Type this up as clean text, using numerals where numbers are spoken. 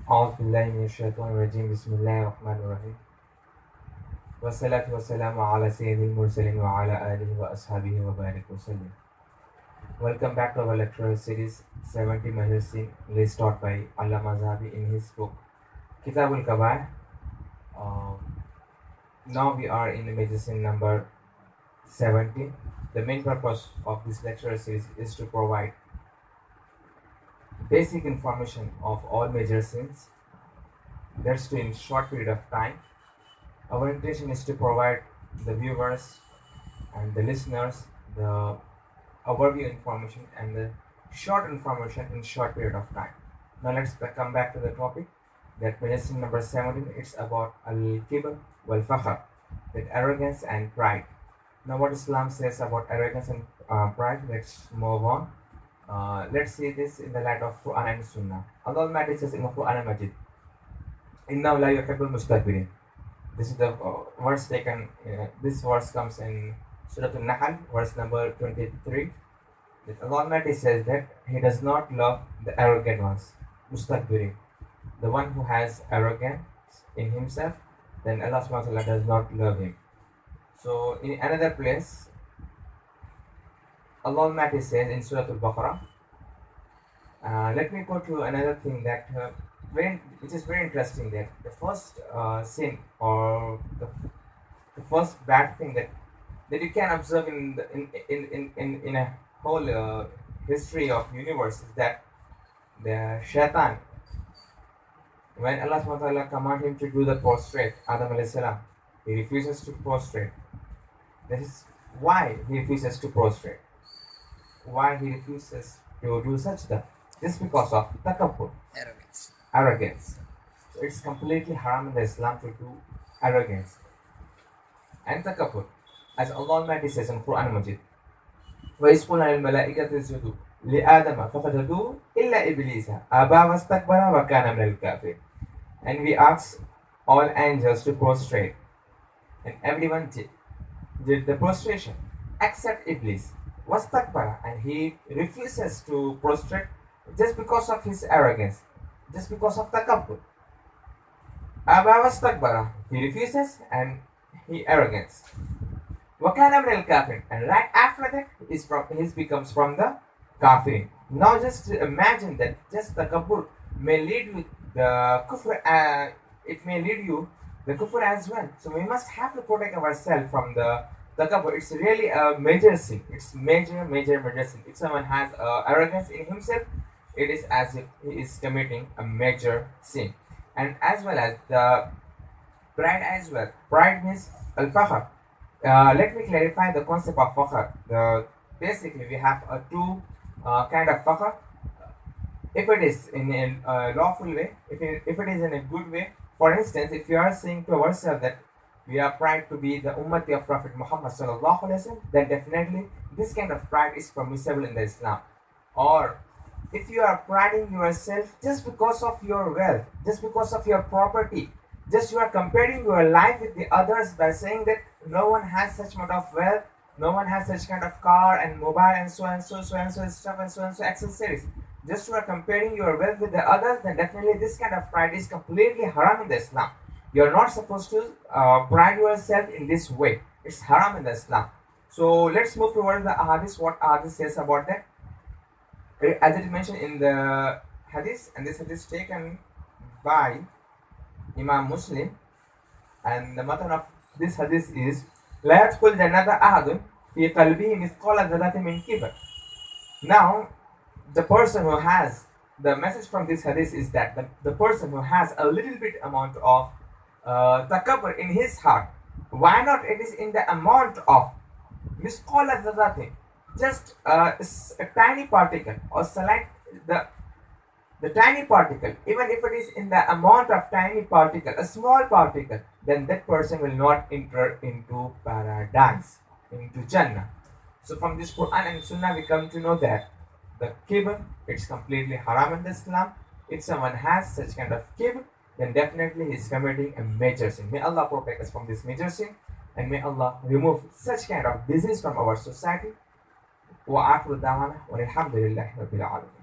أعوذ بالله من الشيطان الرجيم بسم الله الرحمن الرحيم والصلاة والسلام على سيد المرسلين وعلى آله وأصحابه وبارك وسلم. Welcome back to our lecture series 70 Medicine list taught by Azhari in his book Kitab al-Kabair. Uh, Now we are in the medicine number 70. The main purpose of this lecture series is to provide basic information of all major sins. That's in short period of time. Our intention is to provide the viewers and the listeners the overview information and the short information in short period of time. Now let's come back to the topic. That medicine number 17. It's about al-kibr wal-fakhr, that arrogance and pride. Now what Islam says about arrogance and pride. Let's move on. Let's see this in the light of Quran and Sunnah. Allah Almighty says in the Quran Majid, "Inna la yuhibbul mustakbirin." This is the verse taken. This verse comes in Surah Al-Nahl, verse number 23. That Allah Almighty says that He does not love the arrogant ones, mustakbirin, the one who has arrogance in himself. Then Allah Subhanahu wa Taala does not love him. So in another place, Allah Almighty says in Surah Al-Baqarah. Let me go to another thing that which is very interesting, that the first sin or the first bad thing that you can observe in the, in a whole history of universe is that the shaitan, when Allah subhanahu wa ta'ala command him to do the prostrate, Adam alayhi salam, he refuses to prostrate. This is why he refuses to prostrate. Why he refuses to do sajda? Just because of takabbur, arrogance. So it's completely haram in the Islam to do arrogance and takabbur. As Allah Almighty says in Quran Majid, وَإِذْ قُلْنَا لِلْمَلَائِكَةِ اسْجُدُوا لِآدَمَ فَسَجَدُوا إِلَّا إِبْلِيسَ أَبَى وَاسْتَكْبَرَ وَكَانَ مِنَ الْكَافِرِينَ. And we asked all angels to prostrate, and everyone did the prostration except Iblis. Wastakbara, and he refuses to prostrate just because of his arrogance, just because of takabbur. Aba wastakbara, he refuses and he arrogance. Wakana min al-kafirin, and right after that he becomes from the kafirin. Now just imagine that just takabbur may lead you the kufr, it may lead you the kufr as well. So we must have to protect ourselves from the takabbur. It's really a major sin. It's major sin. If someone has arrogance in himself, it is as if he is committing a major sin. And as well as the pride as well. Pride means al-fakhr. Let me clarify the concept of fakhr. Basically, we have two kind of fakhr. If it is in a lawful way, if it is in a good way, for instance, if you are saying to ourselves that we are proud to be the ummati of Prophet Muhammad sallallahu alaihi wasallam, then definitely this kind of pride is permissible in the Islam. Or if you are priding yourself just because of your wealth, just because of your property, just you are comparing your life with the others by saying that no one has such amount of wealth, no one has such kind of car and mobile and so and so stuff and so accessories. Just you are comparing your wealth with the others, then definitely this kind of pride is completely haram in the Islam. You're not supposed to pride yourself in this way. It's haram in the Islam. So let's move towards the hadith. What hadith says about that? As it mentioned in the hadith, and this hadith is taken by Imam Muslim, and the matter of this hadith is لا يدخل جنة أحد في قلبه مثقال ذرة من كبر. Now, the person who has, the message from this hadith is that the person who has a little bit amount of takabbur in his heart, why not it is in the amount of misqala dharratin, just a tiny particle, or select the tiny particle, even if it is in the amount of tiny particle, a small particle, then that person will not enter into paradise, into Jannah. So from this Quran and Sunnah we come to know that the kibr, it's completely haram in Islam. If someone has such kind of kibr, then definitely he is committing a major sin. May Allah protect us from this major sin, and may Allah remove such kind of disease from our society. وآخر دعوانا والحمد لله رب العالمين.